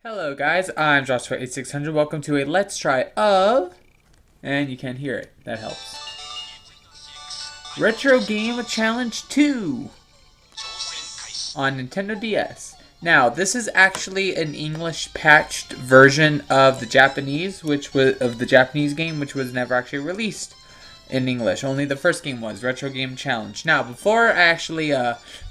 Hello guys, I'm Joshua8600. Welcome to a Let's Try of, and you can't hear it, that helps, Retro Game Challenge 2 on Nintendo DS. Now, this is actually an English patched version of the Japanese, game, which was never actually released in English. Only the first game was Retro Game Challenge. Now, before I actually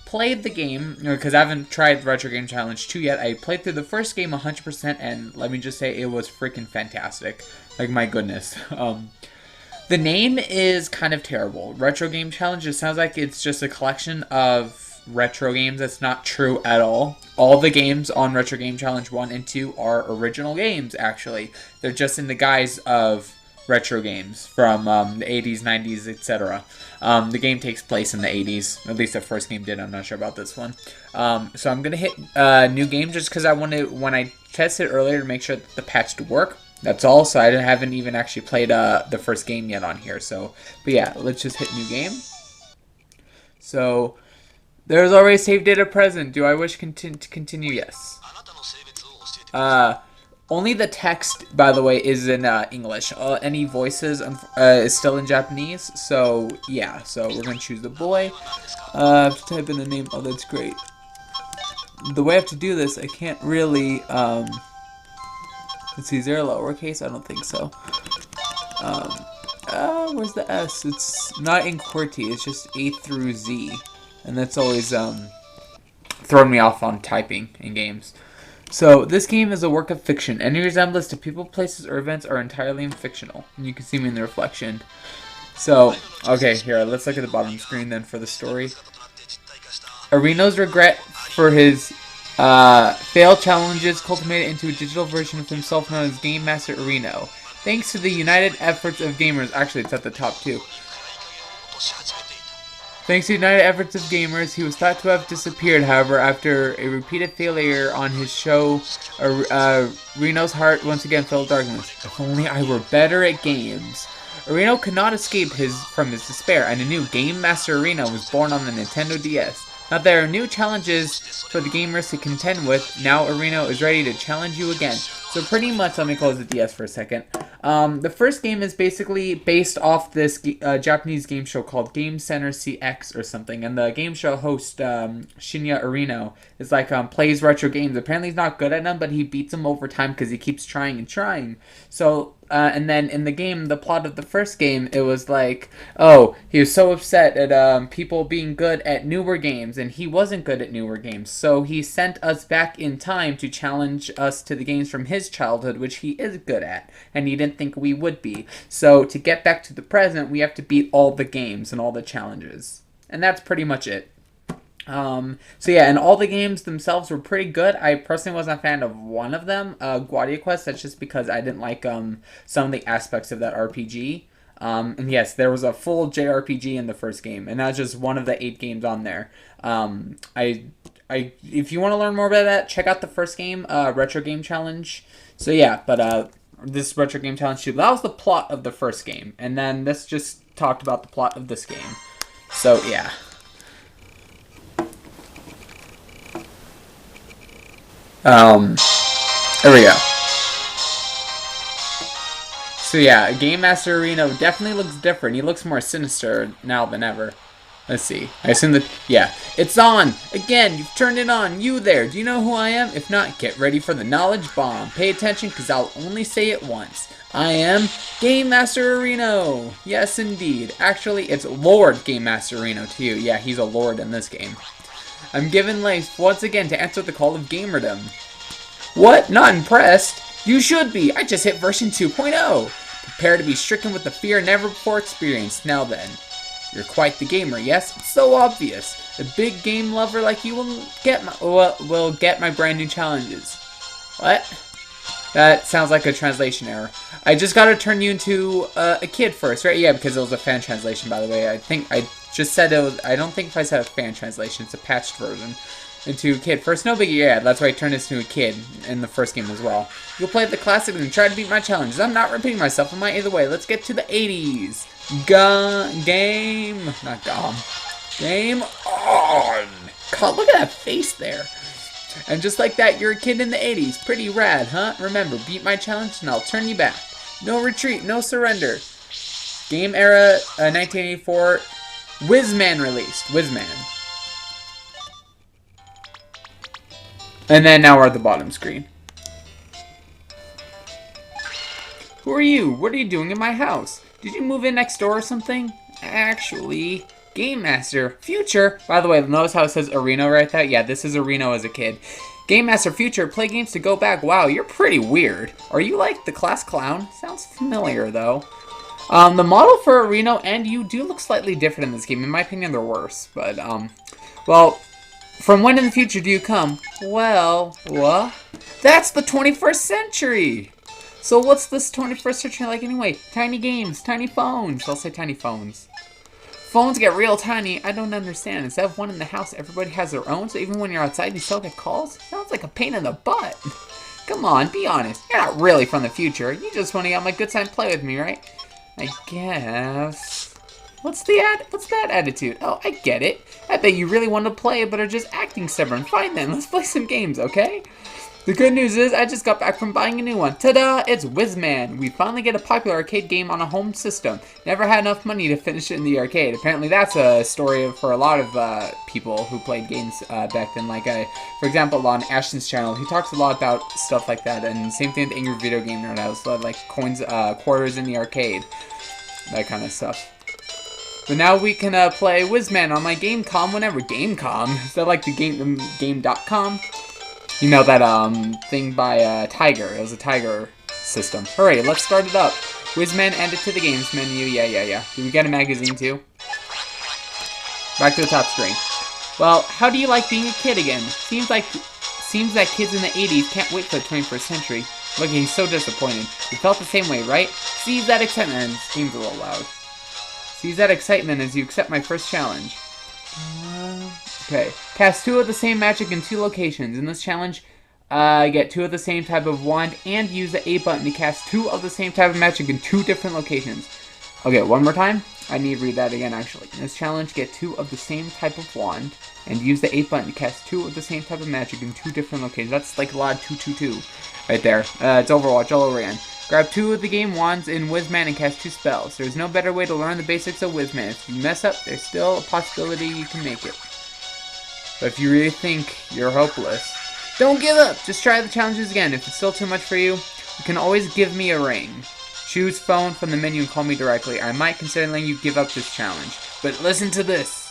played the game, because I haven't tried Retro Game Challenge 2 yet, I played through the first game 100%, and let me just say it was freaking fantastic. Like, my goodness. The name is kind of terrible. Retro Game Challenge, it sounds like it's just a collection of retro games. That's not true at all. All the games on Retro Game Challenge 1 and 2 are original games, actually. They're just in the guise of retro games from the 80s, 90s, etc. The game takes place in the 80s. At least the first game did. I'm not sure about this one. So I'm going to hit new game just because I wanted, when I tested earlier, to make sure that the patch would work. That's all. So I haven't even actually played the first game yet on here. So, but yeah, let's just hit new game. So there's already saved data present. Do I wish to continue? Yes. Only the text, by the way, is in English. Any voices is still in Japanese. So, yeah. So, we're going to choose the boy. I have to type in the name. Oh, that's great. The way I have to do this, I can't really... let's see, is there a lowercase? I don't think so. Where's the S? It's not in QWERTY. It's just A through Z. And that's always thrown me off on typing in games. So, this game is a work of fiction. Any resemblance to people, places, or events are entirely fictional. And you can see me in the reflection. So, okay, here, let's look at the bottom screen then for the story. Arino's regret for his failed challenges culminated into a digital version of himself known as Game Master Arino. Thanks to the united efforts of gamers, actually it's at the top too. Thanks to the united efforts of gamers, he was thought to have disappeared, however, after a repeated failure on his show, Reno's heart once again filled with darkness. If only I were better at games. Arino could not escape from his despair, and a new Game Master Arino was born on the Nintendo DS. Now there are new challenges for the gamers to contend with. Now Arino is ready to challenge you again. So pretty much, let me close the DS for a second. The first game is basically based off this Japanese game show called Game Center CX or something. And the game show host, Shinya Arino, is like, plays retro games. Apparently he's not good at them, but he beats them over time because he keeps trying and trying. So, and then in the game, the plot of the first game, it was like, oh, he was so upset at people being good at newer games, and he wasn't good at newer games. So he sent us back in time to challenge us to the games from his childhood, which he is good at, and he didn't think we would be. So to get back to the present, we have to beat all the games and all the challenges. And that's pretty much it. So yeah, and all the games themselves were pretty good. I personally wasn't a fan of one of them, Guardia Quest. That's just because I didn't like some of the aspects of that RPG. And yes, there was a full JRPG in the first game, and that's just one of the 8 games on there. If you want to learn more about that, check out the first game, Retro Game Challenge. So yeah, but this Retro Game Challenge 2, that was the plot of the first game, and then this just talked about the plot of this game. So yeah. There we go. So yeah, Game Master Arino definitely looks different. He looks more sinister now than ever. Let's see. I assume that, yeah. It's on! Again, you've turned it on. You there. Do you know who I am? If not, get ready for the knowledge bomb. Pay attention, because I'll only say it once. I am Game Master Arino. Yes, indeed. Actually, it's Lord Game Master Arino, too. Yeah, he's a lord in this game. I'm given life once again to answer the call of gamerdom. What? Not impressed? You should be. I just hit version 2.0. Prepare to be stricken with the fear never before experienced. Now then, you're quite the gamer, yes? It's so obvious. A big game lover like you will get my brand new challenges. What? That sounds like a translation error. I just gotta turn you into a kid first, right? Yeah, because it was a fan translation, by the way. I think I just said it was. I don't think if I said a fan translation, it's a patched version. Into a kid first. No biggie, yeah, that's why I turned this into a kid in the first game as well. You'll play the classic and try to beat my challenges. I'm not repeating myself, I might either way. Let's get to the 80s. Game on. God, look at that face there. And just like that, you're a kid in the 80s. Pretty rad, huh? Remember, beat my challenge and I'll turn you back. No retreat, no surrender. Game era 1984. Whizman released. Whizman. And then now we're at the bottom screen. Who are you? What are you doing in my house? Did you move in next door or something? Actually, Game Master. Future. By the way, notice how it says Arino right there? Yeah, this is Arino as a kid. Game Master Future. Play games to go back. Wow, you're pretty weird. Are you like the class clown? Sounds familiar, though. The model for Arino and you do look slightly different in this game. In my opinion, they're worse. But, well, from when in the future do you come? Well, what? That's the 21st century! So what's this 21st century like anyway? Tiny games, tiny phones. I'll say tiny phones. Phones get real tiny. I don't understand. Instead of one in the house, everybody has their own. So even when you're outside, you still get calls? Sounds like a pain in the butt. Come on, be honest. You're not really from the future. You just want to get on my good side and play with me, right? I guess. What's that attitude? Oh, I get it. I bet you really want to play, but are just acting stubborn. Fine then, let's play some games, okay? The good news is, I just got back from buying a new one. Ta-da! It's Whizman. We finally get a popular arcade game on a home system. Never had enough money to finish it in the arcade. Apparently that's a story for a lot of people who played games back then. Like, for example, on Ashton's channel, he talks a lot about stuff like that. And same thing with Angry Video Game Nerd. I was like coins, quarters in the arcade. That kind of stuff. But now we can play Whizman on my Gamecom whenever. Gamecom? Is that like the game.com? You know that thing by Tiger. It was a Tiger system. Hurry, let's start it up. Whizman added to the games menu. Yeah. Do we get a magazine too? Back to the top screen. Well, how do you like being a kid again? Seems that kids in the 80s can't wait for the 21st century. Look, he's so disappointed. You felt the same way, right? Seize that excitement. And seems a little loud. Seize that excitement as you accept my first challenge. Okay. Cast 2 of the same magic in 2 locations. In this challenge, get 2 of the same type of wand and use the A button to cast 2 of the same type of magic in 2 different locations. Okay, one more time. I need to read that again, actually. In this challenge, get 2 of the same type of wand and use the A button to cast 2 of the same type of magic in 2 different locations. That's like a lot of 222 right there. It's Overwatch all over again. Grab 2 of the game wands in Whizman and cast 2 spells. There's no better way to learn the basics of Whizman. If you mess up, there's still a possibility you can make it. But if you really think you're hopeless, don't give up! Just try the challenges again. If it's still too much for you, you can always give me a ring. Choose phone from the menu and call me directly. I might consider letting you give up this challenge. But listen to this.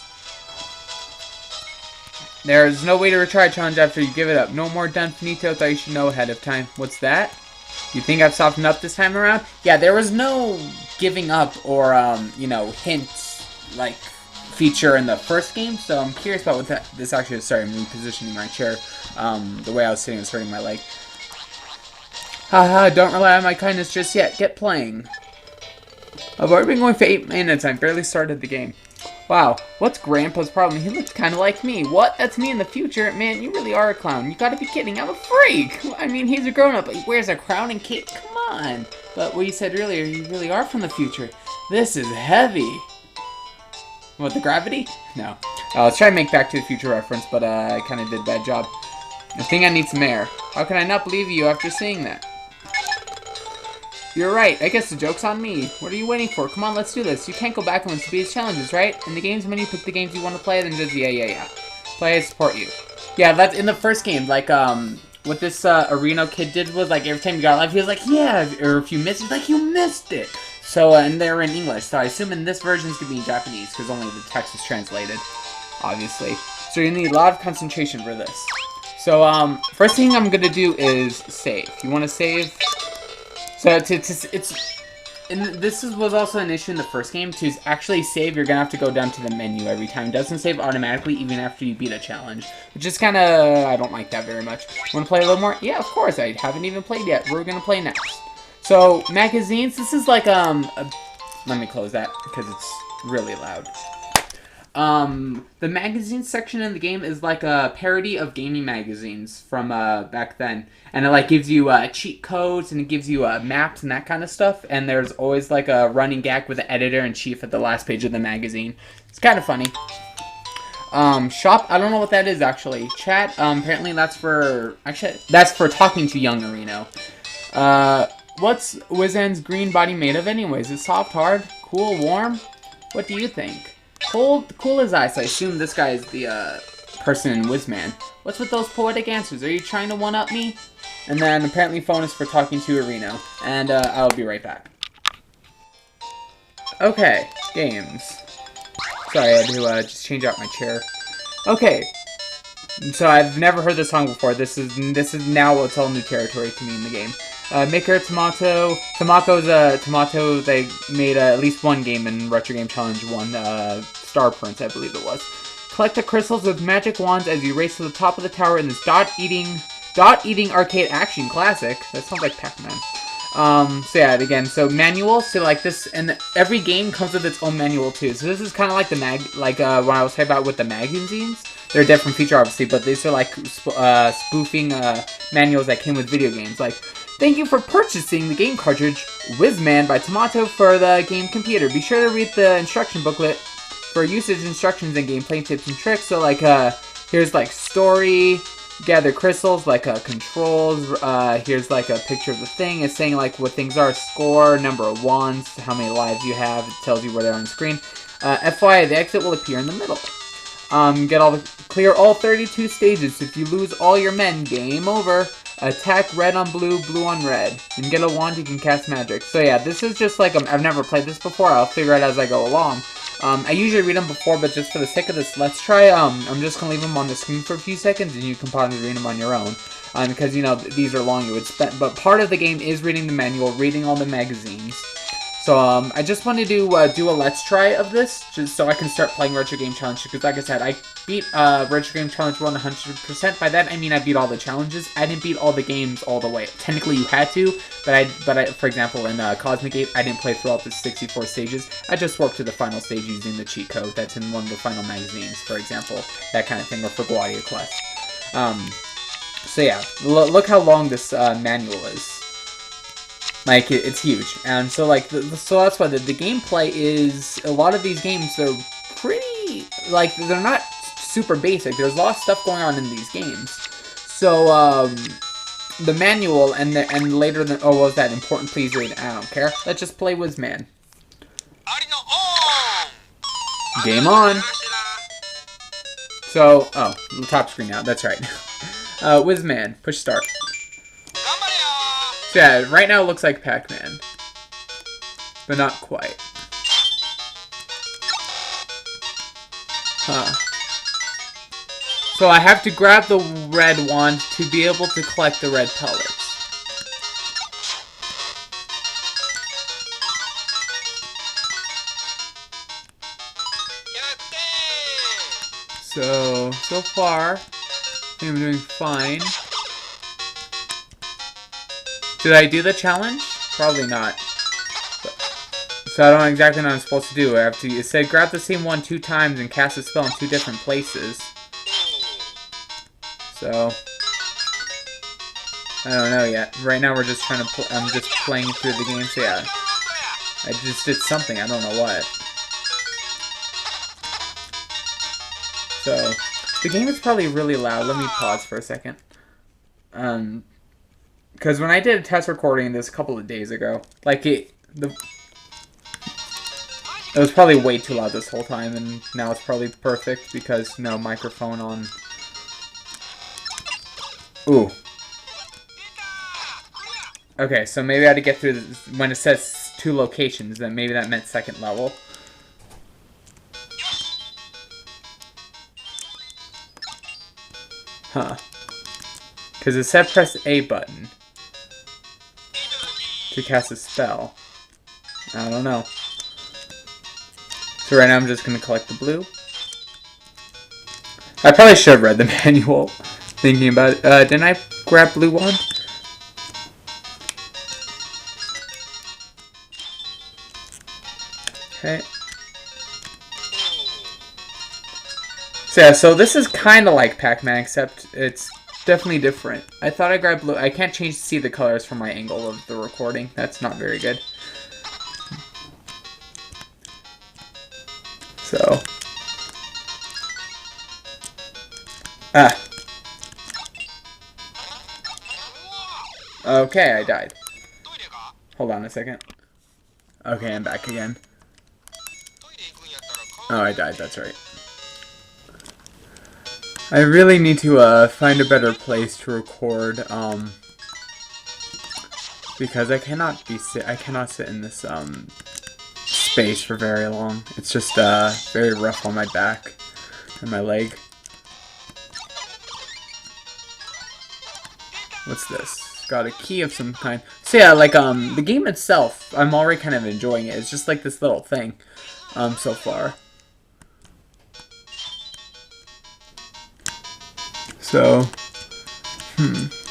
There's no way to retry a challenge after you give it up. No more done finito. Thought you should know ahead of time. What's that? You think I've softened up this time around? Yeah, there was no giving up or, hints, like, feature in the first game, so I'm curious about what this actually is. Sorry, I'm repositioning my chair. The way I was sitting was hurting my leg. Haha, don't rely on my kindness just yet. Get playing. I've already been going for 8 minutes. I barely started the game. Wow, what's Grandpa's problem? He looks kind of like me. What? That's me in the future? Man, you really are a clown. You gotta be kidding. I'm a freak. I mean, he's a grown-up, but he wears a crown and cape. Come on. But what you said earlier, you really are from the future. This is heavy. What, the gravity? No. I was trying to make Back to the Future reference, but I kind of did a bad job. I think I need some air. How can I not believe you after seeing that? You're right. I guess the joke's on me. What are you waiting for? Come on, let's do this. You can't go back and beat these challenges, right? In the games menu, pick the games you want to play, then just, yeah. Play, I support you. Yeah, that's in the first game. Like, what this Arino kid did was, like, every time you got life, he was like, yeah. Or if you missed it, like, you missed it. So, and they're in English, so I assume in this version it's going to be in Japanese, because only the text is translated, obviously. So you need a lot of concentration for this. So, first thing I'm going to do is save. You want to save? So, this was also an issue in the first game. To actually save, you're going to have to go down to the menu every time. It doesn't save automatically, even after you beat a challenge. Which is kind of, I don't like that very much. Want to play a little more? Yeah, of course, I haven't even played yet. We're going to play next. So, magazines, this is like, let me close that, because it's really loud. The magazine section in the game is like a parody of gaming magazines from, back then. And it, like, gives you, cheat codes, and it gives you, maps and that kind of stuff. And there's always, like, a running gag with the editor-in-chief at the last page of the magazine. It's kind of funny. Shop, I don't know what that is, actually. Chat, apparently that's for, actually, that's for talking to young Arino. What's Wizan's green body made of anyways? Is it soft, hard, cool, warm? What do you think? Cool as ice. I assume this guy is the, person in Wizman. What's with those poetic answers? Are you trying to one-up me? And then apparently phone is for talking to Arino. And, I'll be right back. Okay, games. Sorry, I had to, just change out my chair. Okay. So I've never heard this song before. This is now what's all new territory to me in the game. Maker Tomato. Tomato, they made at least one game in Retro Game Challenge 1, Star Prince, I believe it was. Collect the crystals with magic wands as you race to the top of the tower in this dot-eating arcade action classic. That sounds like Pac-Man. So yeah, again, so manual, so like this, and every game comes with its own manual too. So this is kind of like the what I was talking about with the magazines. They're a different feature, obviously, but these are like spoofing manuals that came with video games. Like, thank you for purchasing the game cartridge Wizman by Tomato for the game computer. Be sure to read the instruction booklet for usage instructions and gameplay tips and tricks. So like, here's like story, gather crystals, like controls. Here's like a picture of the thing. It's saying like what things are, score, number of wands, how many lives you have. It tells you where they're on the screen. FYI, the exit will appear in the middle. Clear all 32 stages. If you lose all your men, game over. Attack red on blue, blue on red. And get a wand, you can cast magic. So yeah, this is just like, I've never played this before. I'll figure it out as I go along. I usually read them before, but just for the sake of this let's try, I'm just going to leave them on the screen for a few seconds, and you can probably read them on your own. Because, you know, these are long, you would spend, but part of the game is reading the manual, reading all the magazines. So, I just wanted to do a let's try of this, just so I can start playing Retro Game Challenge, because like I said, I beat Retro Game Challenge 100%. By that, I mean I beat all the challenges. I didn't beat all the games all the way. Technically, you had to, but I for example, in Cosmic 8, I didn't play through all the 64 stages. I just warped to the final stage using the cheat code that's in one of the final magazines, for example. That kind of thing, or for Guadia Quest. So yeah, look how long this manual is. Like, it's huge. And so, like, so that's why the gameplay is, a lot of these games, they're pretty, like, they're not super basic. There's a lot of stuff going on in these games. So, the manual and later, oh, what was that? Important please read. I don't care. Let's just play Wizman. Game on. So, oh, the top screen now. That's right. Wizman. Push start. So yeah, right now it looks like Pac-Man. But not quite. Huh. So I have to grab the red wand to be able to collect the red pellets. So far, I think I'm doing fine. Did I do the challenge? Probably not. So I don't know exactly what I'm supposed to do. I have to, it said grab the same one 2 times and cast a spell in 2 different places. So I don't know yet. Right now we're just trying to I'm just playing through the game, so yeah. I just did something, I don't know what. So the game is probably really loud. Let me pause for a second. Because when I did a test recording this a couple of days ago, like it was probably way too loud this whole time, and now it's probably perfect because no microphone on. Ooh. Okay, so maybe I had to get through this, when it says 2 locations, then maybe that meant 2nd level. Huh. Because it said press A button to cast a spell. I don't know. So right now I'm just going to collect the blue. I probably should have read the manual, thinking about it. Didn't I grab blue wand? Okay. So yeah, so this is kind of like Pac-Man, except it's definitely different. I thought I grabbed blue. I can't see the colors from my angle of the recording. That's not very good. So Ah. Okay, I died. Hold on a second. Okay, I'm back again. Oh, I died, that's right. I really need to find a better place to record, because I cannot sit in this space for very long. It's just very rough on my back and my leg. What's this? Got a key of some kind. So yeah, like the game itself, I'm already kind of enjoying it. It's just like this little thing so far. So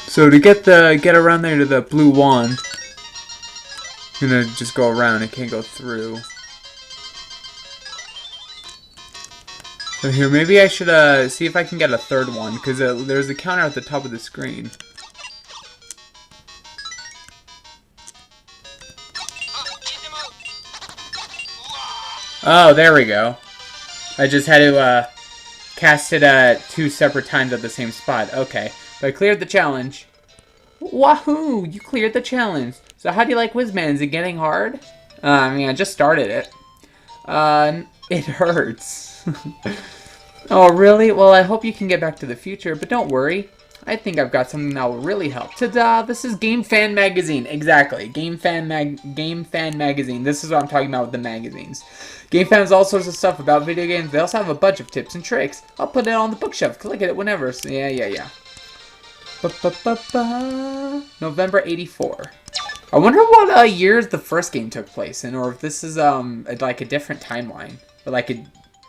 so to get around there to the blue wand, I'm gonna just go around. I can't go through. So here, maybe I should see if I can get a third one, because there's a counter at the top of the screen. Oh, there we go. I just had to cast it 2 separate times at the same spot. Okay, but I cleared the challenge. Wahoo! You cleared the challenge. So how do you like Whizman? Is it getting hard? I mean, I just started it. It hurts. Oh, really? Well, I hope you can get back to the future, but don't worry. I think I've got something that will really help. Ta-da! This is Game Fan Magazine. Exactly. Game Fan Magazine. This is what I'm talking about with the magazines. Game Fan has all sorts of stuff about video games. They also have a bunch of tips and tricks. I'll put it on the bookshelf. Click it whenever. So, yeah. November 84. I wonder what years the first game took place in, or if this is like a different timeline. Or like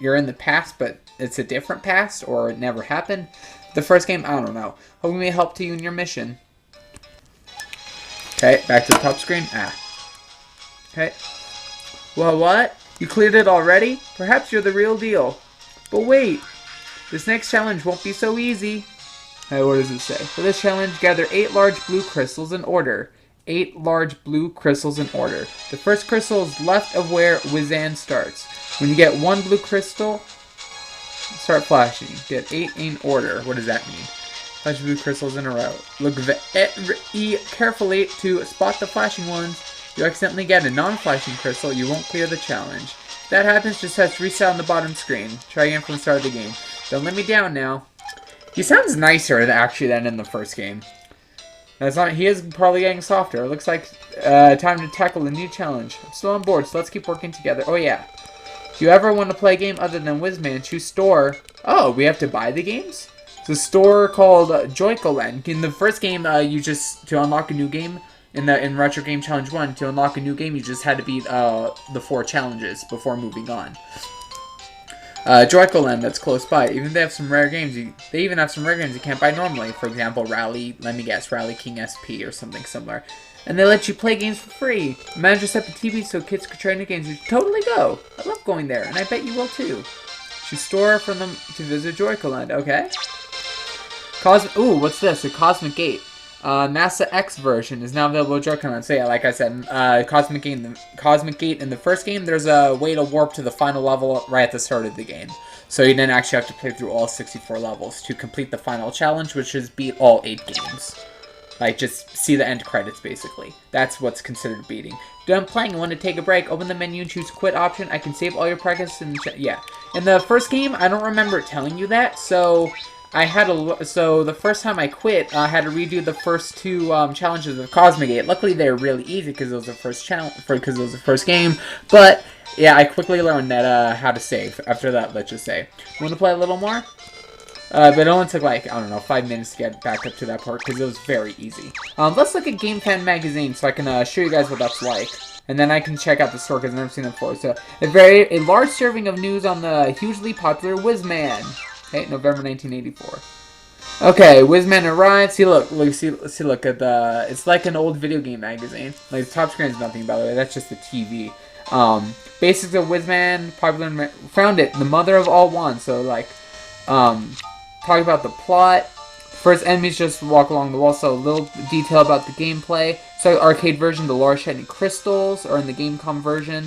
you're in the past, but it's a different past, or it never happened. The first game, I don't know. Hoping may help to you in your mission. Okay, back to the top screen. Okay. Well, what? You cleared it already? Perhaps you're the real deal. But wait, this next challenge won't be so easy. Hey, what does it say? For this challenge, gather 8 large blue crystals in order. 8 large blue crystals in order. The first crystal is left of where Wizan starts. When you get 1 blue crystal, start flashing. Get 8 in order. What does that mean? Flash blue crystals in a row. Look carefully to spot the flashing ones. You accidentally get a non-flashing crystal, you won't clear the challenge. If that happens, just touch reset on the bottom screen. Try again from the start of the game. Don't let me down now. He sounds nicer actually than in the first game. That's not. He is probably getting softer. It looks like time to tackle a new challenge. I'm still on board, so let's keep working together. Oh yeah. If you ever want to play a game other than Whizman, choose store. Oh, we have to buy the games? It's a store called Joycoland. In the first game, you just, to unlock a new game, in Retro Game Challenge 1, to unlock a new game, you just had to beat the 4 challenges before moving on. Joycoland, that's close by. Even if they have some rare games, they even have some rare games you can't buy normally. For example, Rally King SP or something similar. And they let you play games for free. Manager set the TV so kids could try new games. You should totally go. I love going there, and I bet you will too. Choose store for them to visit Joycoland. Okay. Ooh, what's this? A Cosmic Gate. NASA X version is now available at Joycoland. So yeah, like I said, Cosmic Gate in the first game, there's a way to warp to the final level right at the start of the game. So you didn't actually have to play through all 64 levels to complete the final challenge, which is beat all 8 games. Like, just see the end credits, basically. That's what's considered beating. Done playing and want to take a break, open the menu and choose quit option. I can save all your progress in the yeah. In the first game, I don't remember telling you that, so so the first time I quit, I had to redo the first 2 challenges of Cosmic Gate. Luckily, they were really easy because it was the first game. But yeah, I quickly learned that how to save. After that, let's just say, want to play a little more? But it only took like, I don't know, 5 minutes to get back up to that part because it was very easy. Let's look at Game Fan Magazine so I can show you guys what that's like. And then I can check out the store because I've never seen it before. So, a large serving of news on the hugely popular Whizman. Okay, November 1984. Okay, Whizman arrived. See, look at the. It's like an old video game magazine. Like the top screen is nothing, by the way. That's just the TV. Basics of Whizman, popular. Found it, the mother of all wands. So like, talk about the plot. First, enemies just walk along the wall. So a little detail about the gameplay. So arcade version, the large shiny crystals, or in the Gamecom version.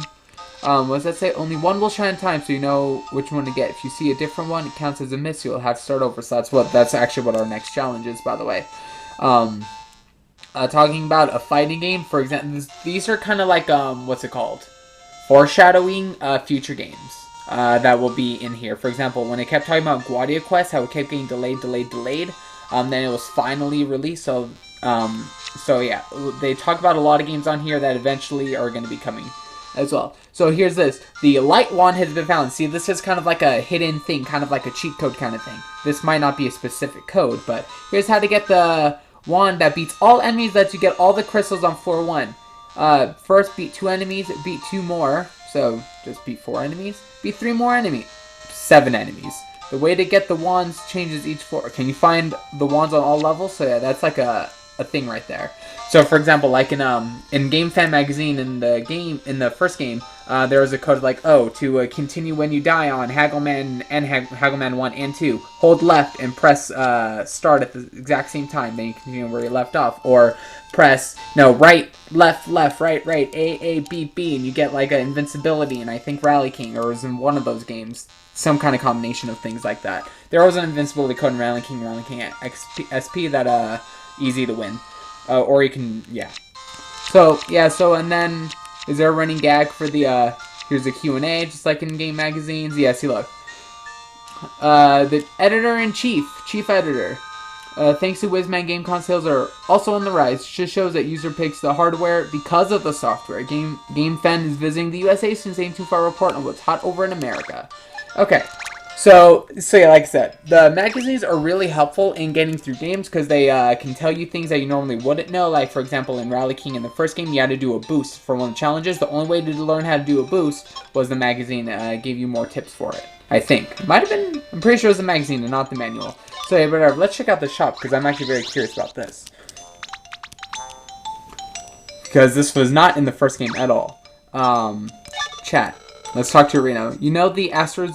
What does that say? Only one will shine in time, so you know which one to get. If you see a different one, it counts as a miss. You'll have to start over. So that's actually what our next challenge is, by the way. Talking about a fighting game, for example, these are kind of like what's it called? Foreshadowing future games that will be in here. For example, when it kept talking about Guardia Quest, how it kept getting delayed, then it was finally released. So yeah, they talk about a lot of games on here that eventually are going to be coming as well. So here's this. The light wand has been found. See, this is kind of like a hidden thing, kind of like a cheat code kind of thing. This might not be a specific code, but here's how to get the wand that beats all enemies, lets you get all the crystals on floor 1. First beat 2 enemies, beat 2 more, so just beat 4 enemies, beat 3 more enemies, 7 enemies. The way to get the wands changes each floor. Can you find the wands on all levels? So yeah, that's like a thing right there. So for example, like in Game Fan magazine, in the first game, there was a code like, to continue when you die on Haggleman and Haggleman 1 and 2, hold left and press start at the exact same time, then you continue where you left off, or press right, left, right, A, B, B, and you get like an invincibility, and I think Rally King, or it was in one of those games, some kind of combination of things like that. There was an invincibility code in Rally King SP that easy to win. Or you can, yeah. So, yeah, and then, is there a running gag for the, here's a Q&A, just like in game magazines. Yeah, see, look. The editor-in-chief, chief editor. Thanks to Whizman, game console sales are also on the rise. Just shows that user picks the hardware because of the software. Game Fan is visiting the USA since ain't too far report on what's hot over in America. Okay. So yeah, like I said, the magazines are really helpful in getting through games because they can tell you things that you normally wouldn't know. Like, for example, in Rally King in the first game, you had to do a boost for one of the challenges. The only way to learn how to do a boost was the magazine gave you more tips for it, I think. It might have been, I'm pretty sure it was the magazine and not the manual. So yeah, whatever, let's check out the shop because I'm actually very curious about this. Because this was not in the first game at all. Chat. Let's talk to Arino. You know the asteroid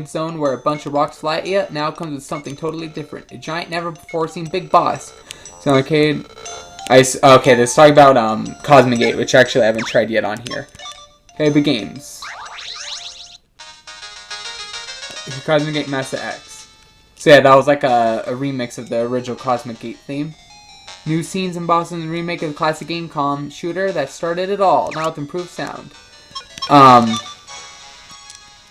zone where a bunch of rocks fly at you? Now comes with something totally different. A giant, never-before-seen big boss. So, okay, okay, let's talk about Cosmic Gate, which actually I haven't tried yet on here. Okay, the games. Cosmic Gate Master X. So yeah, that was like a remix of the original Cosmic Gate theme. New scenes and bosses in the remake of the classic game shooter that started it all, now with improved sound. And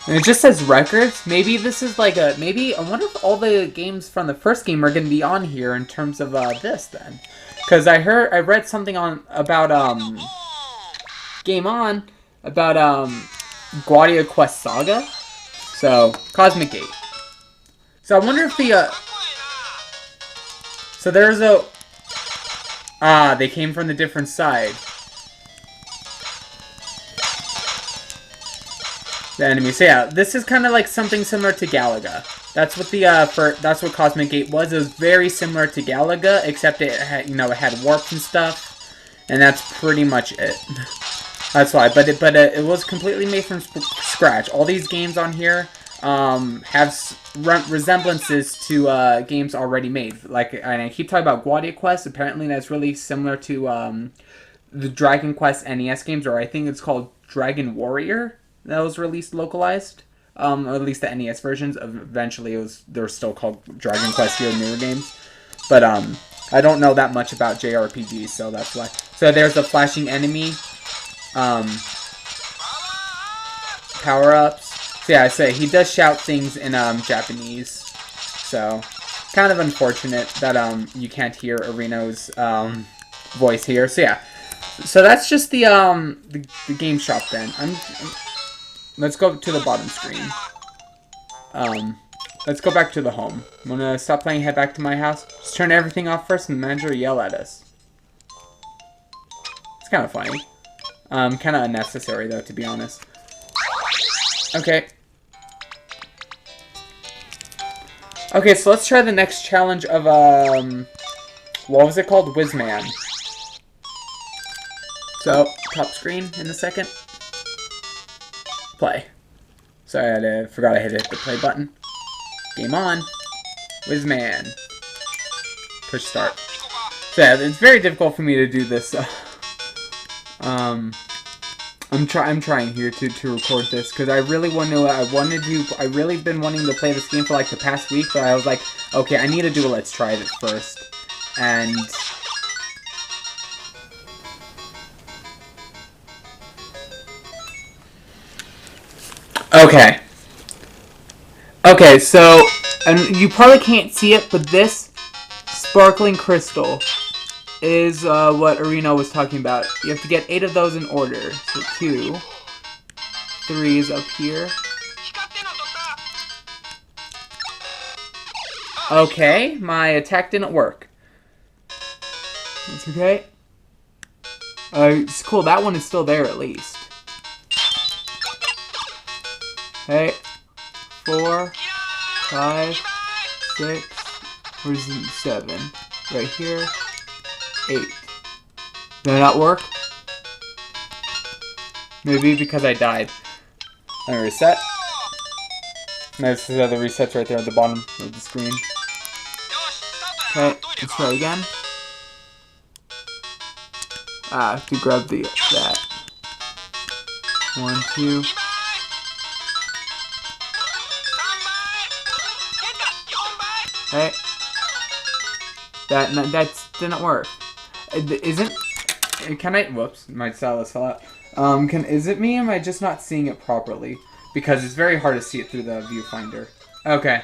it just says records. Maybe this is like I wonder if all the games from the first game are going to be on here in terms of this then. Because I read something about Game On, about Guardia Quest Saga. So, Cosmic Gate. So I wonder if the so there's they came from the different side. The enemy. So yeah, this is kind of like something similar to Galaga. That's what the that's what Cosmic Gate was. It was very similar to Galaga, except it had, it had warps and stuff, and that's pretty much it. That's why. But it was completely made from scratch. All these games on here have resemblances to games already made. Like, and I keep talking about Guardia Quest. Apparently, that's really similar to the Dragon Quest NES games, or I think it's called Dragon Warrior. That was released localized, or at least the NES versions. Eventually, they're still called Dragon Quest here, newer games. But I don't know that much about JRPGs, so that's why. So there's a flashing enemy, power-ups. So yeah, I say he does shout things in Japanese. So kind of unfortunate that you can't hear Arino's voice here. So yeah, so that's just the game shop then. Let's go to the bottom screen. Let's go back to the home. I'm gonna stop playing, head back to my house. Just turn everything off first, and the manager will yell at us. It's kind of funny. Kind of unnecessary though, to be honest. Okay. Okay, so let's try the next challenge of what was it called? Whizman. So top screen in a second. Play. Sorry, I forgot I had to hit the play button. Game on. Whizman. Push start. So yeah, it's very difficult for me to do this. I'm trying here to record this because I really want to. I really been wanting to play this game for like the past week, but I was like, okay, I need to do a let's try it first, and. Okay. Okay, so, and you probably can't see it, but this sparkling crystal is what Arino was talking about. You have to get 8 of those in order. So 2, 3 is up here. Okay, my attack didn't work. That's okay. It's cool, that one is still there at least. Okay. 4, 5, 6, where's 7? Right here. 8. Did that not work? Maybe because I died. I'm gonna reset. There's the other resets right there at the bottom of the screen. Okay, let's try again. I have to grab that. 1, 2. Okay. That didn't work. Isn't? Can I? Whoops, my stylus fell out. Is it me? Or am I just not seeing it properly? Because it's very hard to see it through the viewfinder. Okay.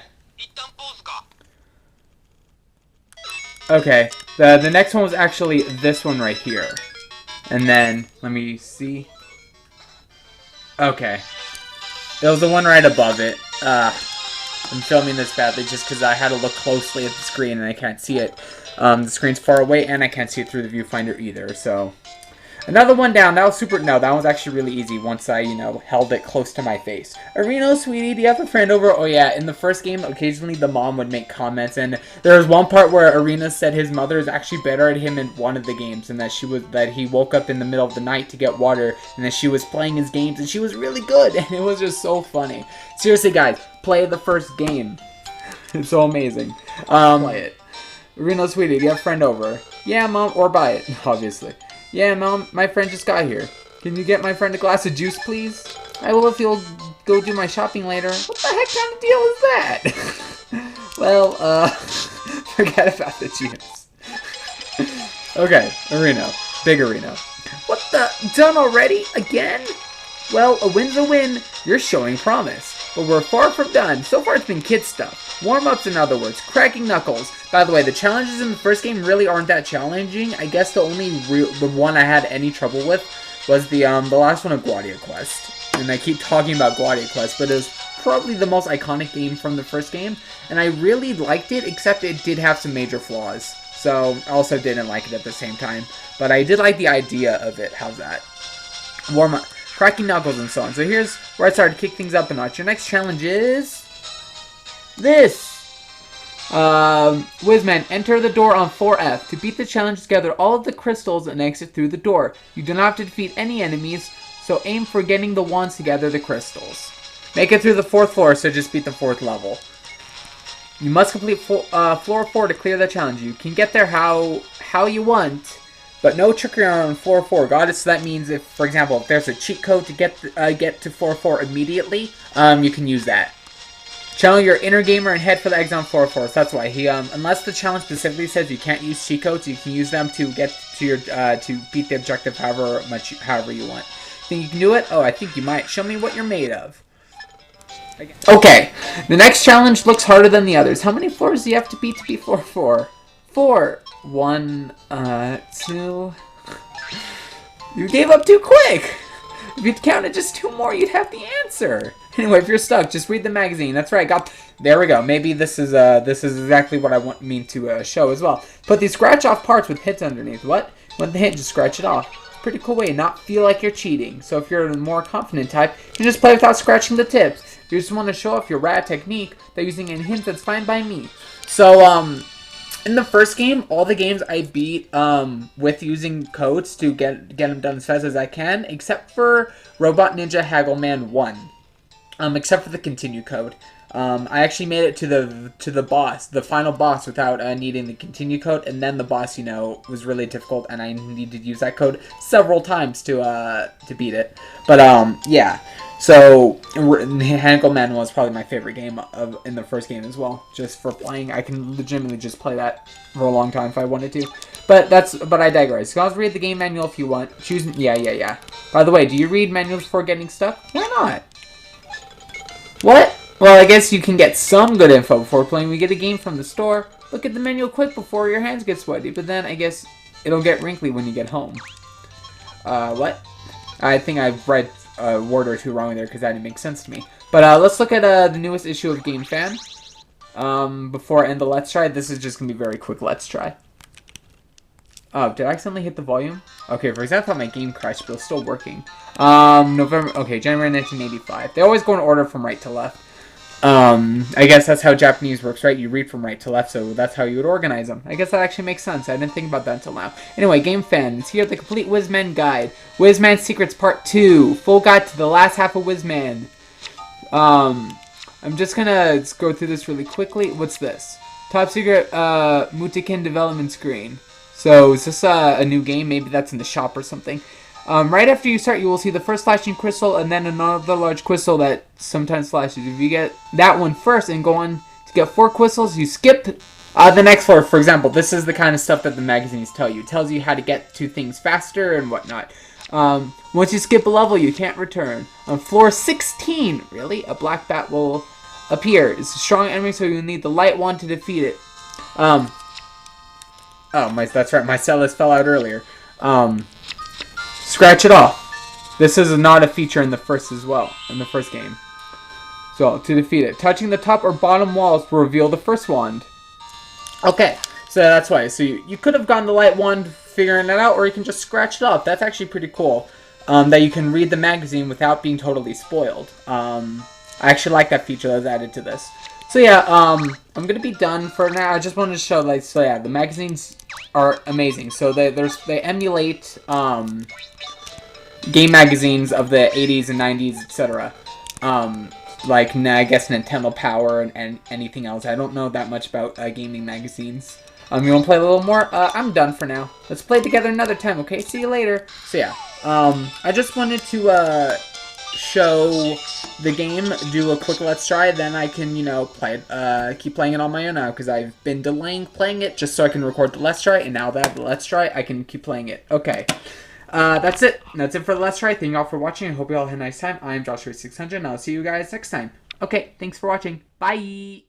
Okay. The next one was actually this one right here, and then let me see. Okay. It was the one right above it. I'm filming this badly just because I had to look closely at the screen and I can't see it. The screen's far away and I can't see it through the viewfinder either, so. Another one down. That was super. No, that was actually really easy once I, held it close to my face. Arino, sweetie, do you have a friend over? Oh, yeah. In the first game, occasionally the mom would make comments, and there was one part where Arino said his mother is actually better at him in one of the games, and that he woke up in the middle of the night to get water, and that she was playing his games, and she was really good, and it was just so funny. Seriously, guys, play the first game. It's so amazing. Play it. Arino, sweetie, do you have a friend over? Yeah, mom, or buy it, obviously. Yeah, Mom, my friend just got here. Can you get my friend a glass of juice, please? I will if you'll go do my shopping later. What the heck kind of deal is that? Well, forget about the juice. Okay, Arino. Big Arino. What the? Done already? Again? Well, a win's a win. You're showing promise. But we're far from done. So far it's been kid stuff. Warm-ups, in other words. Cracking knuckles. By the way, the challenges in the first game really aren't that challenging. I guess the only the one I had any trouble with was the last one of Guardia Quest. And I keep talking about Guardia Quest, but it was probably the most iconic game from the first game. And I really liked it, except it did have some major flaws. So, I also didn't like it at the same time. But I did like the idea of it. How's that? Warm-up. Cracking knuckles and so on. So here's where I started to kick things up a notch. Your next challenge is this. Wizman, enter the door on 4F. To beat the challenge, gather all of the crystals and exit through the door. You do not have to defeat any enemies, so aim for getting the wands to gather the crystals. Make it through the 4th floor, so just beat the 4th level. You must complete floor 4 to clear the challenge. You can get there how you want, but no trickery on floor 4. Got it? So that means if, for example, if there's a cheat code to get to floor 4 immediately, you can use that. Channel your inner gamer and head for the exit on floor 4. So that's why he, unless the challenge specifically says you can't use cheat codes, you can use them to get to your, to beat the objective however you want. Think you can do it? Oh, I think you might. Show me what you're made of. Okay, the next challenge looks harder than the others. How many floors do you have to beat floor 4? 4. 1, 2. You gave up too quick! If you'd counted just 2 more, you'd have the answer. Anyway, if you're stuck, just read the magazine. That's right, there we go. Maybe this is exactly what I mean to show as well. Put these scratch-off parts with hits underneath. What? Want the hit, just scratch it off. Pretty cool way to not feel like you're cheating. So if you're a more confident type, you just play without scratching the tips. If you just want to show off your rad technique by using any hints, that's fine by me. So, in the first game, all the games I beat with using codes to get them done as fast as I can, except for Robot Ninja Haggleman 1. Except for the continue code. I actually made it to the boss, the final boss, without needing the continue code, and then the boss, you know, was really difficult, and I needed to use that code several times to beat it. But yeah. So, Hanako Manual is probably my favorite game in the first game as well. Just for playing, I can legitimately just play that for a long time if I wanted to. But I digress. You guys read the game manual if you want. Choose, yeah. By the way, do you read manuals before getting stuck? Why not? What? Well, I guess you can get some good info before playing. We get a game from the store. Look at the manual quick before your hands get sweaty. But then I guess it'll get wrinkly when you get home. What? I think I've read a word or two wrong there because that didn't make sense to me. But let's look at the newest issue of Game Fan. Before I end the Let's Try, this is just going to be very quick Let's Try. Oh, did I accidentally hit the volume? Okay, for example, I thought my game crashed, but it's still working. January 1985. They always go in order from right to left. I guess that's how Japanese works, right? You read from right to left, so that's how you would organize them. I guess that actually makes sense. I didn't think about that until now. Anyway, Game Fan. It's here, the complete Whizman guide. Whizman Secrets Part 2. Full guide to the last half of Whizman. I'm just gonna go through this really quickly. What's this? Top secret, Mutakin development screen. So, is this a new game? Maybe that's in the shop or something. Right after you start, you will see the first flashing crystal and then another large crystal that sometimes flashes. If you get that one first and go on to get 4 crystals, you skip the next floor. For example, this is the kind of stuff that the magazines tell you. It tells you how to get to things faster and whatnot. Once you skip a level, you can't return. On floor 16, really, a black bat will appear. It's a strong enemy, so you need the light wand to defeat it. That's right, my cellist fell out earlier. Scratch it off. This is not a feature in the first as well, in the first game. So, to defeat it. Touching the top or bottom walls will reveal the first wand. Okay, so that's why. So you could have gotten the light wand figuring it out, or you can just scratch it off. That's actually pretty cool. That you can read the magazine without being totally spoiled. I actually like that feature that was added to this. So yeah, I'm gonna be done for now. I just wanted to show, like, so yeah, the magazines are amazing. So they emulate game magazines of the 80s and 90s, etc. Like, I guess Nintendo Power and anything else. I don't know that much about gaming magazines. You want to play a little more? I'm done for now. Let's play together another time, okay? See you later. So yeah, I just wanted to show the game, do a quick Let's Try, then I can, you know, play it, keep playing it on my own now, because I've been delaying playing it just so I can record the Let's Try, and now that I have the Let's Try, I can keep playing it. Okay. That's it. That's it for the Let's Try. Thank you all for watching. I hope you all had a nice time. I'm Joshua600, and I'll see you guys next time. Okay, thanks for watching. Bye!